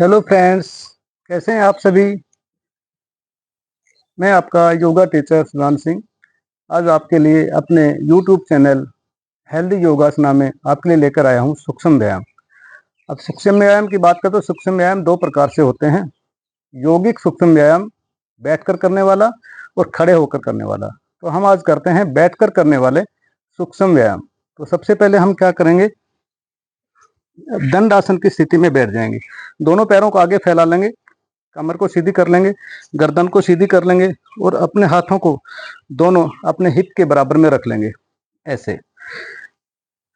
Hello friends, कैसे हैं आप सभी। मैं आपका योगा टीचर सुदान सिंह आज आपके लिए अपने यूट्यूब चैनल हेल्दी योगासना में आपके लिए लेकर आया हूं सूक्ष्म व्यायाम। अब सूक्ष्म व्यायाम की बात करें तो सूक्ष्म व्यायाम दो प्रकार से होते हैं। योगिक सूक्ष्म व्यायाम बैठकर करने वाला और खड़े होकर करने वाला। तो हम आज करते हैं बैठकर करने वाले सूक्ष्म व्यायाम। तो सबसे पहले हम क्या करेंगे, दंड आसन की स्थिति में बैठ जाएंगे। दोनों पैरों को आगे फैला लेंगे, कमर को सीधी कर लेंगे, गर्दन को सीधी कर लेंगे और अपने हाथों को दोनों अपने हिप के बराबर में रख लेंगे। ऐसे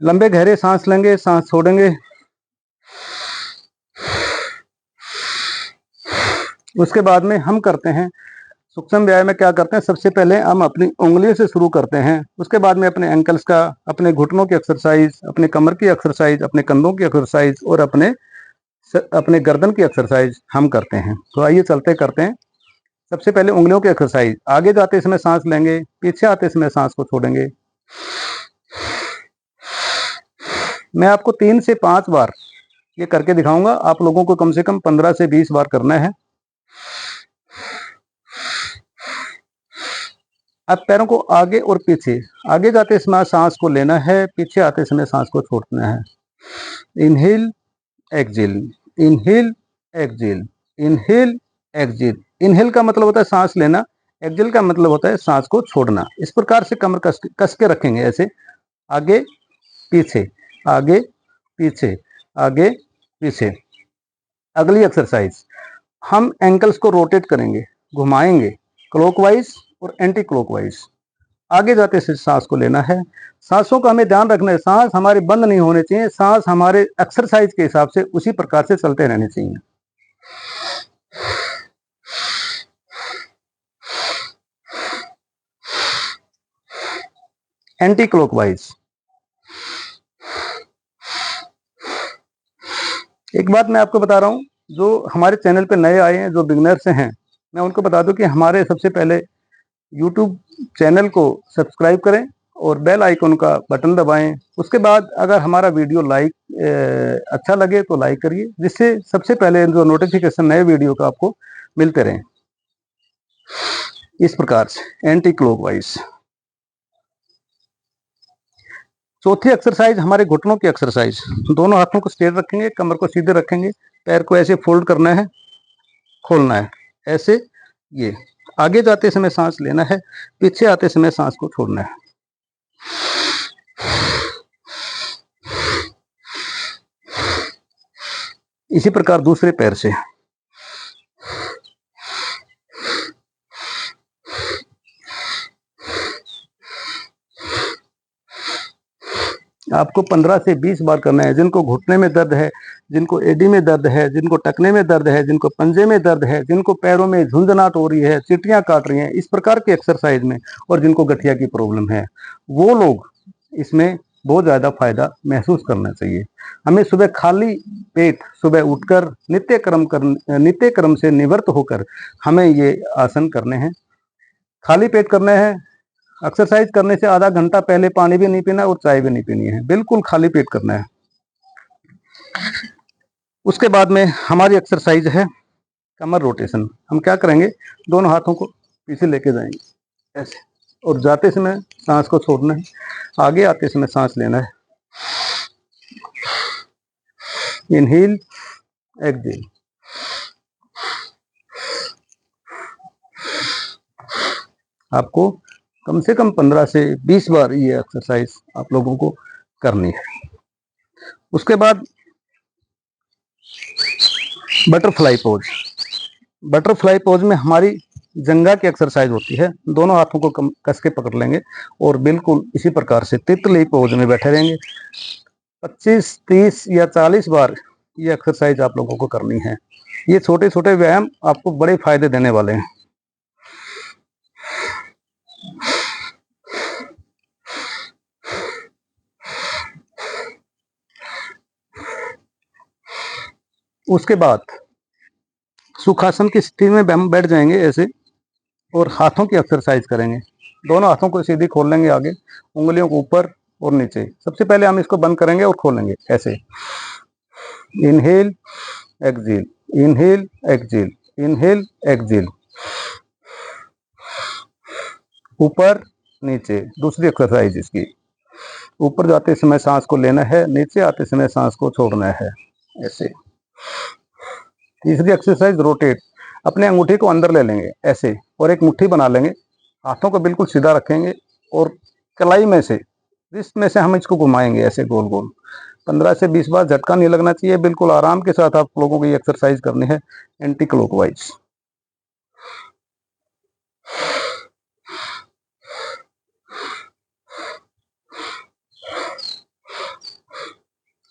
लंबे गहरे सांस लेंगे, सांस छोड़ेंगे। उसके बाद में हम करते हैं सूक्ष्म व्यायाम में क्या करते हैं, सबसे पहले हम अपनी उंगलियों से शुरू करते हैं। उसके बाद में अपने एंकल्स का, अपने घुटनों की एक्सरसाइज, अपने कमर की एक्सरसाइज, अपने कंधों की एक्सरसाइज और अपने गर्दन की एक्सरसाइज हम करते हैं। तो आइए चलते करते हैं। सबसे पहले उंगलियों की एक्सरसाइज। आगे जाते समय सांस लेंगे, पीछे आते समय सांस को छोड़ेंगे। मैं आपको 3 से 5 बार ये करके दिखाऊंगा। आप लोगों को कम से कम 15 से 20 बार करना है। अब पैरों को आगे और पीछे, आगे जाते समय सांस को लेना है, पीछे आते समय सांस को छोड़ना है। Inhale exhale, inhale exhale, inhale exhale. Inhale का मतलब होता है सांस लेना, एक्सहेल का मतलब होता है सांस को छोड़ना। इस प्रकार से कमर कस के रखेंगे, ऐसे आगे पीछे, आगे पीछे, आगे पीछे। अगली एक्सरसाइज, हम एंकल्स को रोटेट करेंगे, घुमाएंगे क्लॉकवाइज और एंटी क्लॉकवाइज। आगे जाते से सांस को लेना है। सांसों का हमें ध्यान रखना है, सांस हमारे बंद नहीं होने चाहिए, सांस हमारे एक्सरसाइज के हिसाब से उसी प्रकार से चलते रहने चाहिए। Anti clockwise. एक बात मैं आपको बता रहा हूं, जो हमारे चैनल पे नए आए हैं, जो बिगनर्स हैं, मैं उनको बता दूं कि हमारे सबसे पहले यूट्यूब चैनल को सब्सक्राइब करें और बेल आइकन का बटन दबाएं। उसके बाद अगर हमारा वीडियो अच्छा लगे तो लाइक करिए, जिससे सबसे पहले जो नोटिफिकेशन नए वीडियो का आपको मिलते रहें। इस प्रकार से एंटी क्लॉकवाइज। चौथी एक्सरसाइज हमारे घुटनों की एक्सरसाइज। दोनों हाथों को स्ट्रेट रखेंगे, कमर को सीधे रखेंगे, पैर को ऐसे फोल्ड करना है, खोलना है, ऐसे। ये आगे जाते समय सांस लेना है, पीछे आते समय सांस को छोड़ना है। इसी प्रकार दूसरे पैर से। आपको 15 से 20 बार करना है। जिनको घुटने में दर्द है, जिनको एडी में दर्द है, जिनको टखने में दर्द है, जिनको पंजे में दर्द है, जिनको पैरों में झुंझुनाहट हो रही है, चींटियां काट रही हैं, इस प्रकार के एक्सरसाइज में, और जिनको गठिया की प्रॉब्लम है, वो लोग इसमें बहुत ज़्यादा फायदा महसूस करना चाहिए। हमें सुबह खाली पेट, सुबह उठकर नित्य क्रम से निवृत्त होकर हमें ये आसन करने हैं। खाली पेट करने हैं। एक्सरसाइज करने से आधा घंटा पहले पानी भी नहीं पीना और चाय भी नहीं पीनी है, बिल्कुल खाली पेट करना है। उसके बाद में हमारी एक्सरसाइज है कमर रोटेशन। हम क्या करेंगे, दोनों हाथों को पीछे लेके जाएंगे ऐसे, और जाते समय सांस को छोड़ना है, आगे आते समय सांस लेना है। Inhale exhale. आपको कम से कम 15 से 20 बार ये एक्सरसाइज आप लोगों को करनी है। उसके बाद बटरफ्लाई पोज। बटरफ्लाई पोज में हमारी जंघा की एक्सरसाइज होती है। दोनों हाथों को कस के पकड़ लेंगे और बिल्कुल इसी प्रकार से तितली पोज में बैठे रहेंगे। 25, 30 या 40 बार ये एक्सरसाइज आप लोगों को करनी है। ये छोटे छोटे व्यायाम आपको बड़े फायदे देने वाले हैं। उसके बाद सुखासन की स्थिति में हम बैठ जाएंगे ऐसे, और हाथों की एक्सरसाइज करेंगे। दोनों हाथों को सीधी खोल लेंगे आगे, उंगलियों को ऊपर और नीचे। सबसे पहले हम इसको बंद करेंगे और खोलेंगे ऐसे। Inhale exhale, inhale exhale, inhale exhale. ऊपर नीचे, दूसरी एक्सरसाइज इसकी। ऊपर जाते समय सांस को लेना है, नीचे आते समय सांस को छोड़ना है, ऐसे। तीसरी एक्सरसाइज रोटेट। अपने अंगूठी को अंदर ले लेंगे ऐसे और एक मुट्ठी बना लेंगे, हाथों को बिल्कुल सीधा रखेंगे और कलाई में से, रिस्ट में से हम इसको घुमाएंगे ऐसे गोल गोल। 15 से 20 बार, झटका नहीं लगना चाहिए, बिल्कुल आराम के साथ आप लोगों को ये एक्सरसाइज करनी है एंटी क्लॉकवाइज।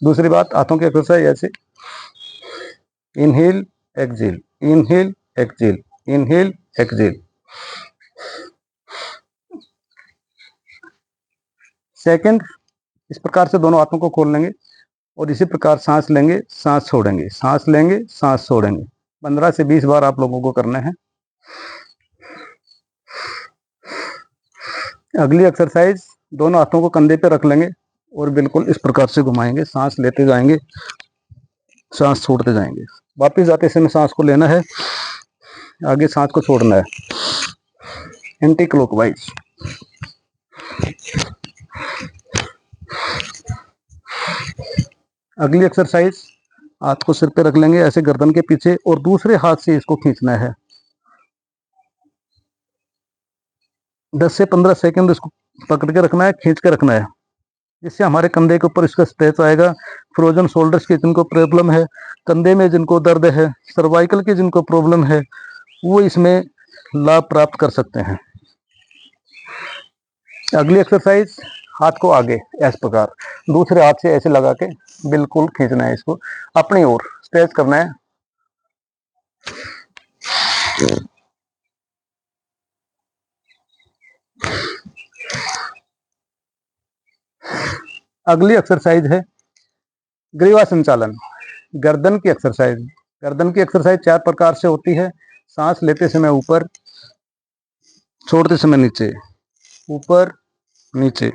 दूसरी बात, हाथों की एक्सरसाइज ऐसे, inhale exhale, inhale exhale, inhale exhale. Second, इस प्रकार से दोनों हाथों को खोल लेंगे और इसी प्रकार सांस लेंगे, सांस छोड़ेंगे, सांस लेंगे, सांस छोड़ेंगे। 15 से 20 बार आप लोगों को करना है। अगली एक्सरसाइज, दोनों हाथों को कंधे पे रख लेंगे और बिल्कुल इस प्रकार से घुमाएंगे, सांस लेते जाएंगे, सांस छोड़ते जाएंगे। वापिस जाते समय सांस को लेना है, आगे सांस को छोड़ना है, एंटी क्लॉकवाइज। अगली एक्सरसाइज, हाथ को सिर पे रख लेंगे ऐसे गर्दन के पीछे और दूसरे हाथ से इसको खींचना है। 10 से 15 सेकंड इसको पकड़ के रखना है, खींच के रखना है, जिससे हमारे कंधे के ऊपर इसका स्ट्रेच आएगा। फ्रोजन शोल्डर्स की जिनको प्रॉब्लम है, कंधे में जिनको दर्द है, सर्वाइकल की जिनको प्रॉब्लम है, वो इसमें लाभ प्राप्त कर सकते हैं। अगली एक्सरसाइज, हाथ को आगे इस प्रकार दूसरे हाथ से ऐसे लगा के बिल्कुल खींचना है, इसको अपनी ओर स्ट्रेच करना है। अगली एक्सरसाइज है ग्रीवा संचालन, गर्दन की एक्सरसाइज। गर्दन की एक्सरसाइज 4 प्रकार से होती है। सांस लेते समय ऊपर, छोड़ते समय नीचे, ऊपर नीचे।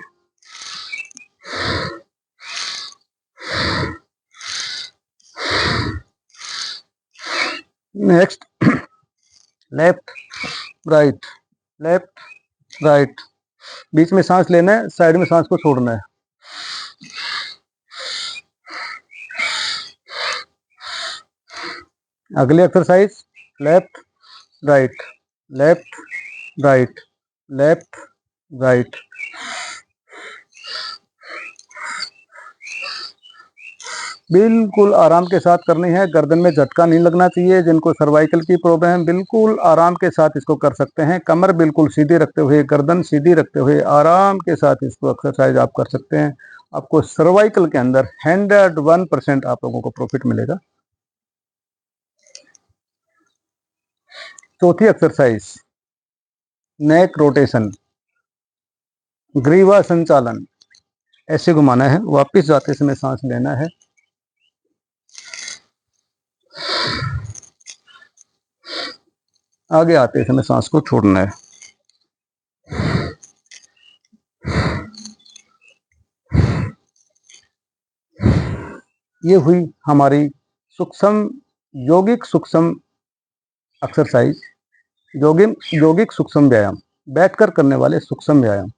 Next, left right, left right. बीच में सांस लेना है, साइड में सांस को छोड़ना है। अगली exercise, left right, left right, left right. बिल्कुल आराम के साथ करनी है, गर्दन में झटका नहीं लगना चाहिए। जिनको सर्वाइकल की प्रॉब्लम है, बिल्कुल आराम के साथ इसको कर सकते हैं। कमर बिल्कुल सीधी रखते हुए, गर्दन सीधी रखते हुए आराम के साथ इसको एक्सरसाइज आप कर सकते हैं। आपको सर्वाइकल के अंदर 101% आप लोगों को प्रॉफिट मिलेगा। चौथी एक्सरसाइज, नेक रोटेशन, ग्रीवा संचालन। ऐसे घुमाना है, वापस जाते समय सांस लेना है, आगे आते समय सांस को छोड़ना है। ये हुई हमारी सूक्ष्म यौगिक सूक्ष्म एक्सरसाइज, यौगिक सूक्ष्म व्यायाम, बैठकर करने वाले सूक्ष्म व्यायाम।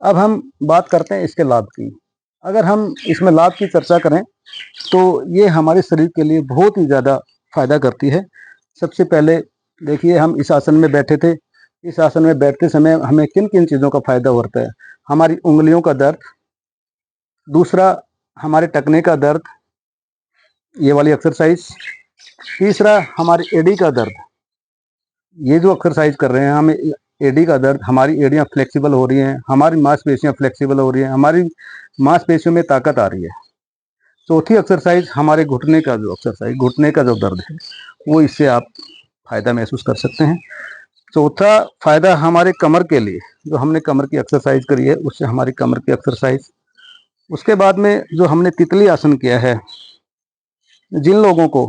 अब हम बात करते हैं इसके लाभ की। अगर हम इसमें लाभ की चर्चा करें तो ये हमारे शरीर के लिए बहुत ही ज़्यादा फायदा करती है। सबसे पहले देखिए, हम इस आसन में बैठे थे, इस आसन में बैठते समय हमें किन किन चीज़ों का फायदा होता है। हमारी उंगलियों का दर्द, दूसरा हमारे टखने का दर्द, ये वाली एक्सरसाइज। तीसरा हमारी एडी का दर्द, ये जो एक्सरसाइज कर रहे हैं हमें एडी का दर्द, हमारी एडियां फ्लेक्सिबल हो रही हैं, हमारी मांसपेशियां फ्लेक्सिबल हो रही हैं, हमारी मांसपेशियों में ताकत आ रही है। चौथी एक्सरसाइज, हमारे घुटने का जो एक्सरसाइज, घुटने का जो दर्द है वो, इससे आप फायदा महसूस कर सकते हैं। चौथा फायदा हमारे कमर के लिए, जो हमने कमर की एक्सरसाइज करी है उससे हमारी कमर की एक्सरसाइज। उसके बाद में जो हमने तितली आसन किया है, जिन लोगों को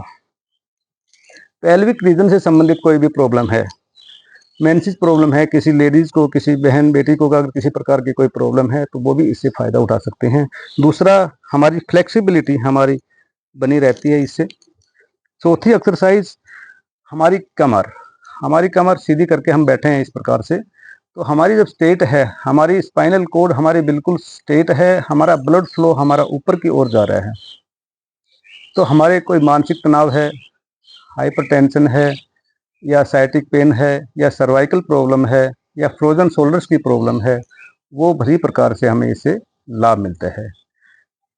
पेल्विक रीजन से संबंधित कोई भी प्रॉब्लम है, मेंसेस प्रॉब्लम है, किसी लेडीज को, किसी बहन बेटी को अगर किसी प्रकार की कोई प्रॉब्लम है तो वो भी इससे फायदा उठा सकते हैं। दूसरा, हमारी फ्लेक्सिबिलिटी हमारी बनी रहती है इससे। चौथी एक्सरसाइज हमारी कमर सीधी करके हम बैठे हैं इस प्रकार से। तो हमारी जब स्ट्रेट है, हमारी स्पाइनल कोड हमारी बिल्कुल स्ट्रेट है, हमारा ब्लड फ्लो हमारा ऊपर की ओर जा रहा है। तो हमारे कोई मानसिक तनाव है, हाइपरटेंशन है, या साइटिक पेन है, या सर्वाइकल प्रॉब्लम है, या फ्रोजन शोल्डर्स की प्रॉब्लम है, वो भली प्रकार से हमें इससे लाभ मिलता है।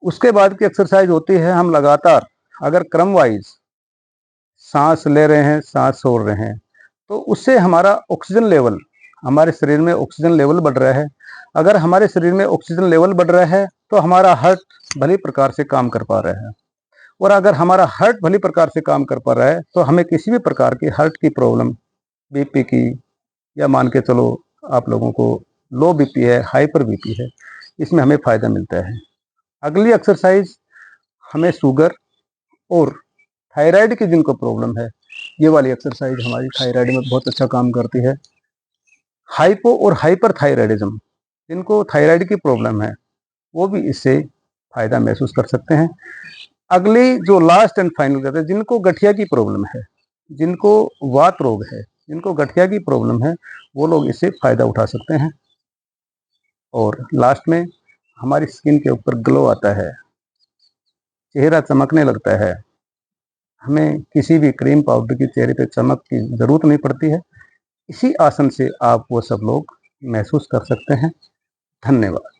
उसके बाद की एक्सरसाइज होती है, हम लगातार अगर क्रम वाइज सांस ले रहे हैं, सांस छोड़ रहे हैं, तो उससे हमारा ऑक्सीजन लेवल, हमारे शरीर में ऑक्सीजन लेवल बढ़ रहा है। अगर हमारे शरीर में ऑक्सीजन लेवल बढ़ रहा है तो हमारा हार्ट भली प्रकार से काम कर पा रहा है। और अगर हमारा हार्ट भली प्रकार से काम कर पा रहा है तो हमें किसी भी प्रकार की हार्ट की प्रॉब्लम, बीपी की, या मान के चलो आप लोगों को लो बीपी है, हाइपर बीपी है, इसमें हमें फ़ायदा मिलता है। अगली एक्सरसाइज हमें शुगर और थायराइड की जिनको प्रॉब्लम है, ये वाली एक्सरसाइज हमारी थायराइड में बहुत अच्छा काम करती है। हाइपो और हाइपर थायराइडिज्म, जिनको थायराइड की प्रॉब्लम है, वो भी इससे फायदा महसूस कर सकते हैं। अगली जो लास्ट एंड फाइनल करते हैं, जिनको गठिया की प्रॉब्लम है, जिनको वात रोग है, जिनको गठिया की प्रॉब्लम है, वो लोग इससे फायदा उठा सकते हैं। और लास्ट में हमारी स्किन के ऊपर ग्लो आता है, चेहरा चमकने लगता है। हमें किसी भी क्रीम पाउडर की चेहरे पे चमक की जरूरत नहीं पड़ती है। इसी आसन से आप वो सब लोग महसूस कर सकते हैं। धन्यवाद।